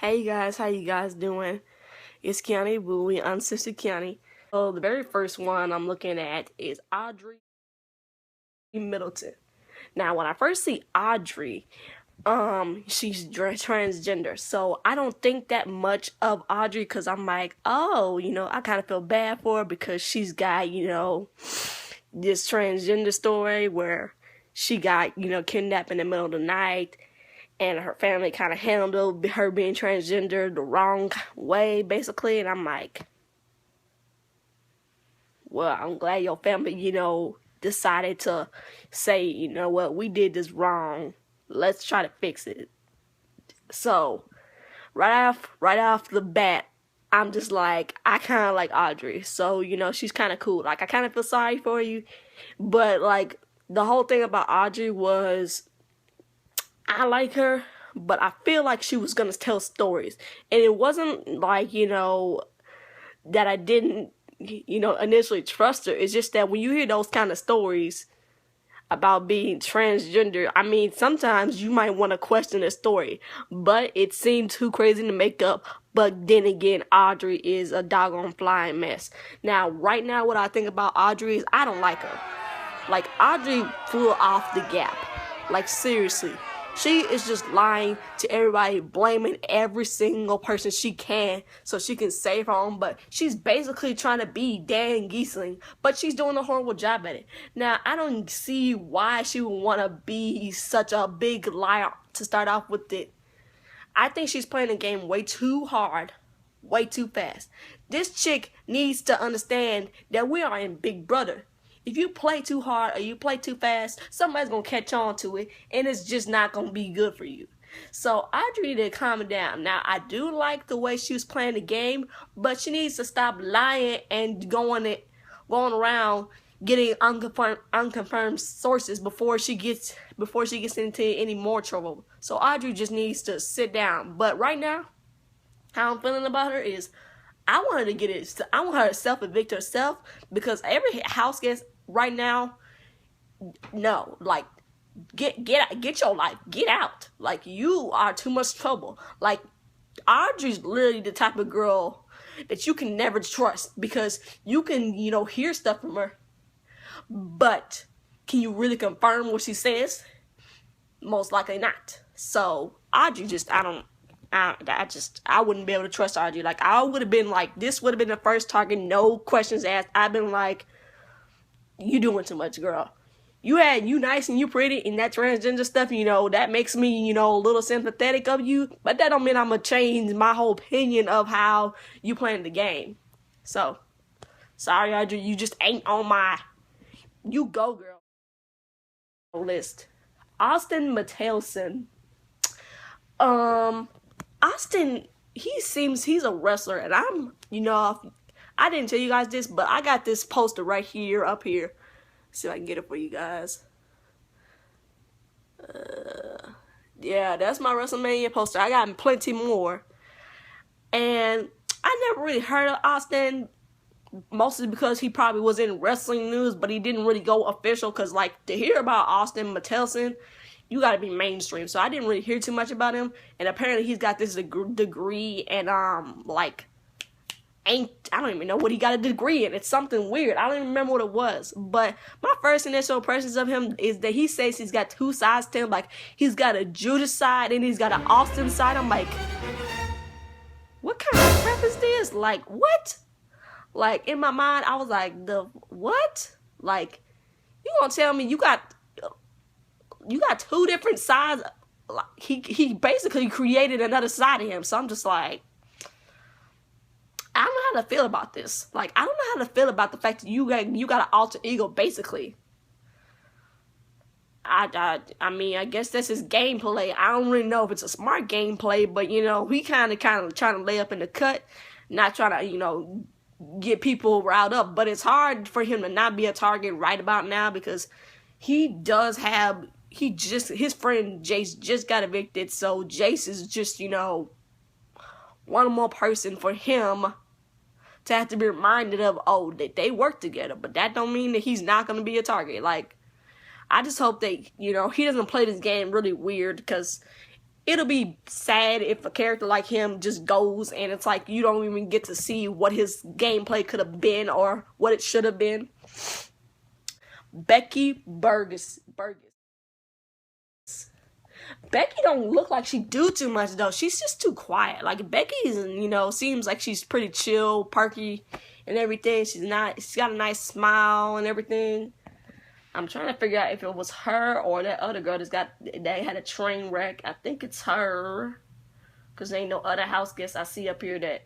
Hey guys, how you guys doing? It's Kionne Bowie, I'm Sister Kionne. So the very first one I'm looking at is Audrey Middleton. Now when I first see Audrey, she's transgender, so I don't think that much of Audrey because I'm like, oh, I kind of feel bad for her because she's got, this transgender story where she got, kidnapped in the middle of the night and her family kind of handled her being transgender the wrong way, basically. And I'm like, well, I'm glad your family, decided to say, you know what, we did this wrong. Let's try to fix it. So, right off the bat, I'm just like, I kind of like Audrey. So, she's kind of cool. Like, I kind of feel sorry for you. But, like, the whole thing about Audrey was, I like her, but I feel like she was gonna tell stories. And it wasn't like, that I didn't, initially trust her. It's just that when you hear those kind of stories about being transgender, I mean, sometimes you might want to question the story, but it seemed too crazy to make up. But then again, Audrey is a doggone flying mess. Now, right now, what I think about Audrey is I don't like her. Like, Audrey flew off the gap. Like, seriously. She is just lying to everybody, blaming every single person she can so she can save her own butt. She's basically trying to be Dan Giesling, but she's doing a horrible job at it. Now, I don't see why she would want to be such a big liar to start off with it. I think she's playing the game way too hard, way too fast. This chick needs to understand that we are in Big Brother. If you play too hard or you play too fast, somebody's going to catch on to it, and it's just not going to be good for you. So Audrey need to calm down. Now, I do like the way she was playing the game, but she needs to stop lying and going around getting unconfirmed sources before she gets into any more trouble. So Audrey just needs to sit down. But right now, how I'm feeling about her is I want her to self-evict herself because every house guest right now, no, like, get your life, get out. Like, you are too much trouble. Like, Audrey's literally the type of girl that you can never trust because you can, hear stuff from her, but can you really confirm what she says? Most likely not. So Audrey just, I wouldn't be able to trust Audrey. Like, I would have been like, this would have been the first target, no questions asked. I've been like, you doing too much, girl. You nice and you pretty and that transgender stuff, that makes me, a little sympathetic of you. But that don't mean I'm going to change my whole opinion of how you playing the game. So, sorry, Audrey, you just ain't on my, you go, girl, list. Austin Mattelson. Austin, he's a wrestler, and I'm, I didn't tell you guys this, but I got this poster right here, up here. Let's see if I can get it for you guys. Yeah, that's my WrestleMania poster. I got plenty more. And I never really heard of Austin, mostly because he probably was in wrestling news, but he didn't really go official, because, like, to hear about Austin Mattelson, you gotta be mainstream. So I didn't really hear too much about him. And apparently he's got this degree and, I don't even know what he got a degree in. It's something weird. I don't even remember what it was. But my first initial impressions of him is that he says he's got two sides to him. Like, he's got a Judas side and he's got an Austin side. I'm like, what kind of crap is this? Like, what? Like, in my mind, I was like, the what? Like, you gonna tell me you got two different sides? Like, he basically created another side of him. So I'm just like, I don't know how to feel about this. Like, I don't know how to feel about the fact that you got an alter ego, basically. I mean, I guess that's his gameplay. I don't really know if it's a smart gameplay, but, he kind of trying to lay up in the cut, not trying to, get people riled up. But it's hard for him to not be a target right about now because he does have, his friend Jace just got evicted, so Jace is just, one more person for him to have to be reminded of, oh, that they work together. But that don't mean that he's not going to be a target. Like, I just hope that, he doesn't play this game really weird, because it'll be sad if a character like him just goes and it's like you don't even get to see what his gameplay could have been or what it should have been. Becky Burgess. Becky don't look like she do too much though. She's just too quiet. Like Becky's, seems like she's pretty chill, perky, and everything. She's got a nice smile and everything. I'm trying to figure out if it was her or that other girl that had a train wreck. I think it's her, cause there ain't no other house guests I see up here that.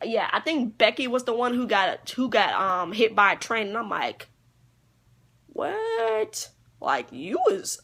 Yeah, I think Becky was the one who got hit by a train, and I'm like, what? Like you was.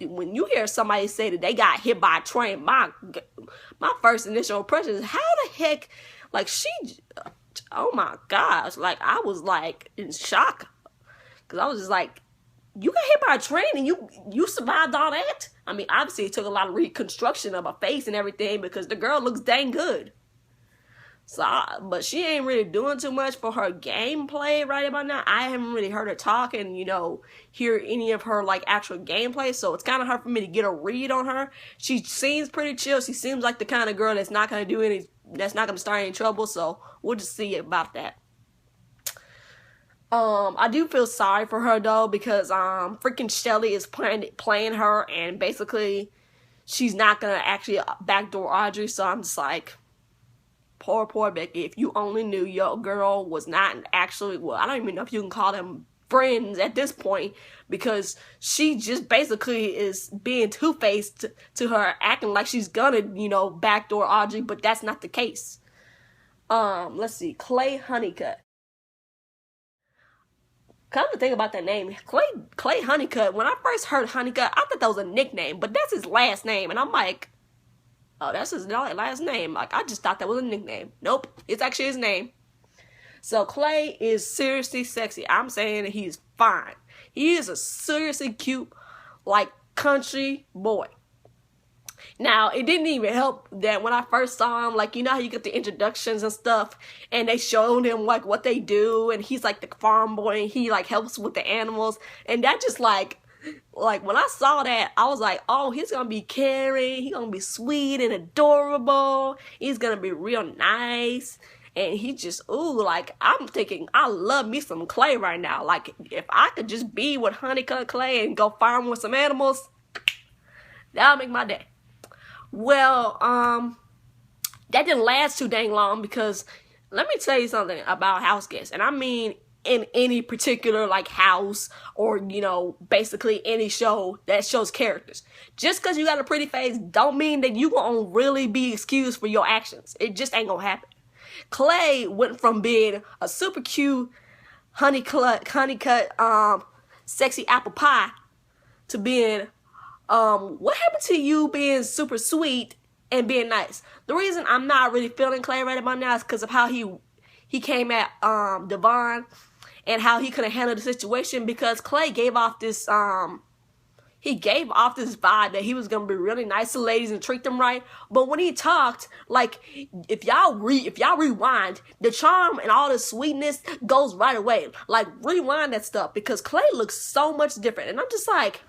When you hear somebody say that they got hit by a train, my first initial impression is how the heck, like she, oh my gosh, like I was like in shock, because I was just like, you got hit by a train and you survived all that? I mean, obviously it took a lot of reconstruction of her face and everything because the girl looks dang good. So, but she ain't really doing too much for her gameplay right about now. I haven't really heard her talk and, hear any of her, like, actual gameplay. So, it's kind of hard for me to get a read on her. She seems pretty chill. She seems like the kind of girl that's not going to start any trouble. So, we'll just see about that. I do feel sorry for her, though, because, freaking Shelly is playing her. And basically, she's not going to actually backdoor Audrey. So, I'm just like... Poor Becky. If you only knew your girl was not actually, well, I don't even know if you can call them friends at this point, because she just basically is being two-faced to her, acting like she's gonna, backdoor Audrey, but that's not the case. Let's see, Clay Honeycutt. Come to think about that name, Clay Honeycutt, when I first heard Honeycutt, I thought that was a nickname, but that's his last name, and I'm like, oh, that's his last name. Like, I just thought that was a nickname. Nope, it's actually his name. So, Clay is seriously sexy. I'm saying that he's fine. He is a seriously cute, like, country boy. Now, it didn't even help that when I first saw him, like, how you get the introductions and stuff, and they showed him, like, what they do, and he's, like, the farm boy, and he, like, helps with the animals, and that just, like, when I saw that, I was like, oh, he's gonna be caring, he's gonna be sweet and adorable, he's gonna be real nice, and he just, ooh, like, I'm thinking, I love me some Clay right now. Like, if I could just be with Honeycutt Clay and go farm with some animals, that'll make my day. Well, that didn't last too dang long, because let me tell you something about house guests, and I mean in any particular, like, house or, basically any show that shows characters. Just because you got a pretty face don't mean that you gonna really be excused for your actions. It just ain't gonna happen. Clay went from being a super cute honeycut, sexy apple pie to being, what happened to you being super sweet and being nice? The reason I'm not really feeling Clay right about now is because of how he came at Devon and how he could have handled the situation, because Clay gave off this vibe that he was gonna be really nice to ladies and treat them right. But when he talked, like, if y'all rewind, the charm and all the sweetness goes right away. Like, rewind that stuff, because Clay looks so much different, and I'm just like,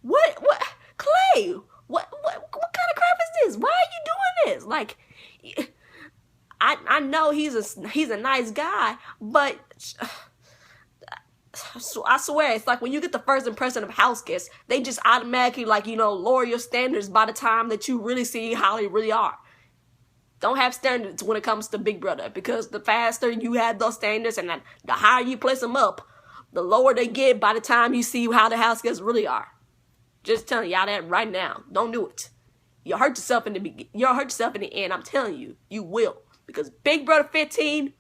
what Clay? What kind of crap is this? Why are you doing this? Like, I know he's a nice guy, but I swear, it's like when you get the first impression of house guests, they just automatically, like, lower your standards by the time that you really see how they really are. Don't have standards when it comes to Big Brother, because the faster you have those standards and the higher you place them up, the lower they get by the time you see how the house guests really are. Just telling y'all that right now. Don't do it. You'll hurt yourself in the end. I'm telling you, you will. Because Big Brother 15,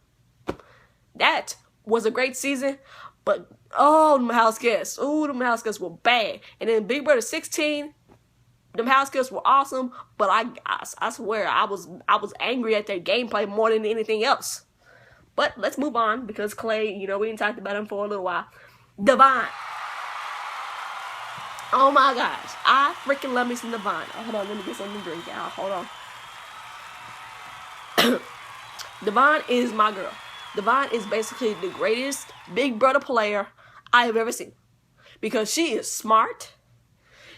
that was a great season, but them house guests were bad. And then Big Brother 16, them house guests were awesome, but I swear I was angry at their gameplay more than anything else. But let's move on, because Clay, we didn't talk about him for a little while. Devon. Oh my gosh, I freaking love me some Devon. Oh, hold on, let me get something to drink, y'all. Hold on. Devon is my girl. Devon is basically the greatest Big Brother player I have ever seen, because she is smart,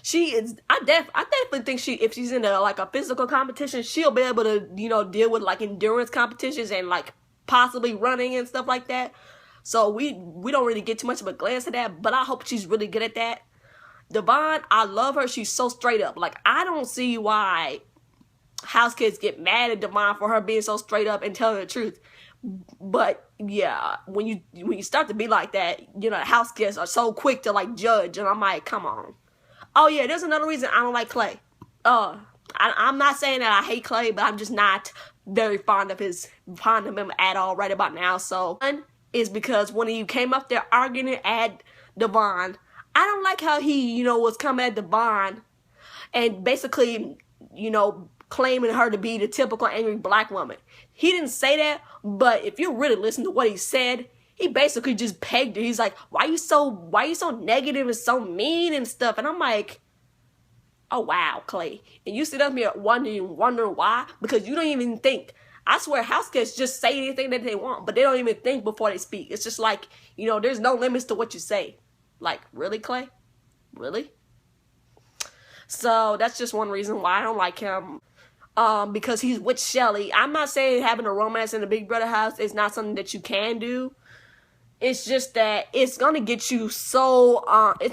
she is. I definitely think if she's in a physical competition, she'll be able to deal with like endurance competitions and like possibly running and stuff like that. So we don't really get too much of a glance at that, but I hope she's really good at that. Devon, I love her. She's so straight up. Like, I don't see why house kids get mad at Devon for her being so straight up and telling the truth. But yeah, when you start to be like that, house kids are so quick to like judge, and I'm like, come on. Oh yeah, there's another reason I don't like Clay. I'm not saying that I hate Clay, but I'm just not very fond of him at all right about now. So one is because when he came up there arguing at Devon, I don't like how he, was coming at Devon and basically, claiming her to be the typical angry black woman. He didn't say that, but if you really listen to what he said, he basically just pegged her. He's like, why you so negative and so mean and stuff? And I'm like, oh wow, Clay. And you sit up here wondering why? Because you don't even think. I swear house cats just say anything that they want, but they don't even think before they speak. It's just like, there's no limits to what you say. Like, really, Clay? Really? So that's just one reason why I don't like him. Because he's with Shelly. I'm not saying having a romance in the Big Brother house is not something that you can do. It's just that it's gonna get you it's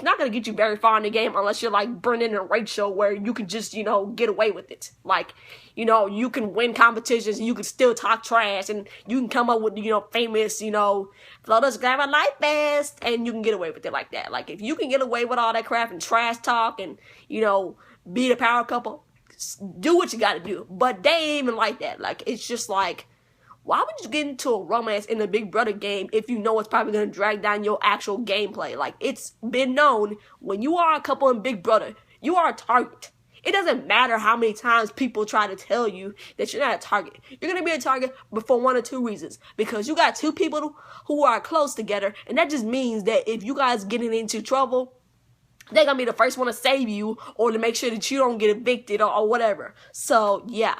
not gonna get you very far in the game unless you're like Brendan and Rachel, where you can just, get away with it. Like, you can win competitions and you can still talk trash and you can come up with, famous, Florida's grab a life vest, and you can get away with it like that. Like, if you can get away with all that crap and trash talk and, be the power couple, do what you gotta do. But they ain't even like that. Like, it's just like, why would you get into a romance in the Big Brother game if you know it's probably going to drag down your actual gameplay? Like, it's been known, when you are a couple in Big Brother, you are a target. It doesn't matter how many times people try to tell you that you're not a target. You're going to be a target for one or two reasons. Because you got two people who are close together, and that just means that if you guys getting into trouble, they're going to be the first one to save you or to make sure that you don't get evicted or whatever. So, yeah,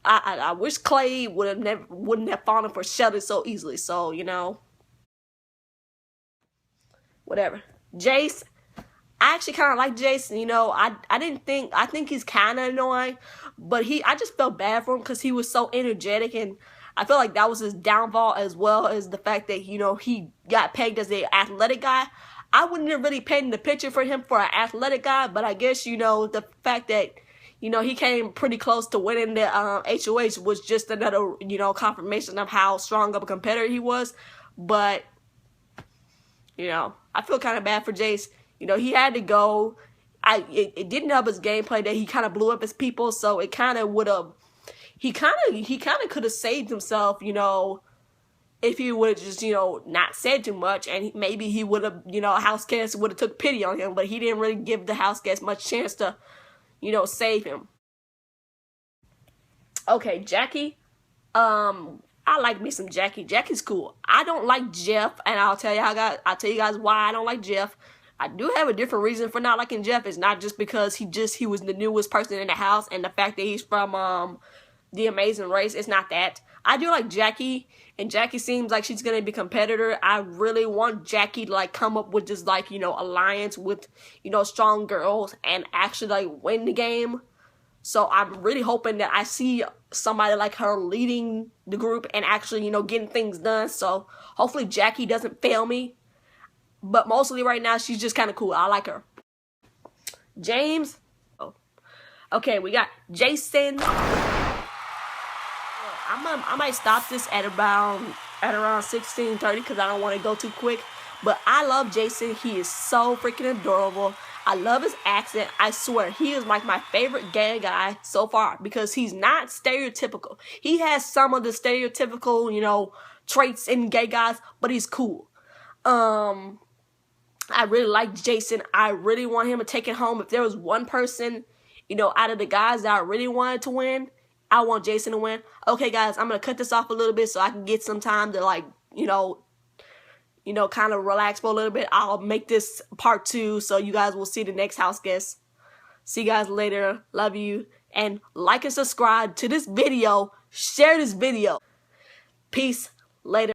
I wish Clay wouldn't have fallen for Sheldon so easily. So, whatever. Jace, I actually kind of like Jace. I think he's kind of annoying, but I just felt bad for him because he was so energetic, and I feel like that was his downfall, as well as the fact that, he got pegged as an athletic guy. I wouldn't have really painted the picture for him for an athletic guy, but I guess, the fact that he came pretty close to winning the HOH was just another, confirmation of how strong of a competitor he was. But, I feel kind of bad for Jace. He had to go. It didn't help his gameplay that he kind of blew up his people, so it kind of would have. He kind of could have saved himself, if he would have just, not said too much, and maybe he would have, house cats would have took pity on him, but he didn't really give the house cats much chance to, save him. Okay, Jackie. I like me some Jackie. Jackie's cool. I don't like Jeff, and I'll tell you guys why I don't like Jeff. I do have a different reason for not liking Jeff. It's not just because he was the newest person in the house and the fact that he's from The Amazing Race. It's not that. I do like Jackie, and Jackie seems like she's gonna be a competitor. I really want Jackie to like come up with this like alliance with strong girls and actually like win the game. So I'm really hoping that I see somebody like her leading the group and actually getting things done. So hopefully Jackie doesn't fail me. But mostly right now she's just kind of cool. I like her. James. Oh. Okay, we got Jason. I might stop this at around 16:30 because I don't want to go too quick. But I love Jason. He is so freaking adorable. I love his accent. I swear, he is like my favorite gay guy so far because he's not stereotypical. He has some of the stereotypical, traits in gay guys, but he's cool. I really like Jason. I really want him to take it home. If there was one person, out of the guys that I really wanted to win, I want Jason to win. Okay, guys, I'm going to cut this off a little bit so I can get some time to, like, kind of relax for a little bit. I'll make this part 2 so you guys will see the next house guest. See you guys later. Love you. And like and subscribe to this video. Share this video. Peace. Later.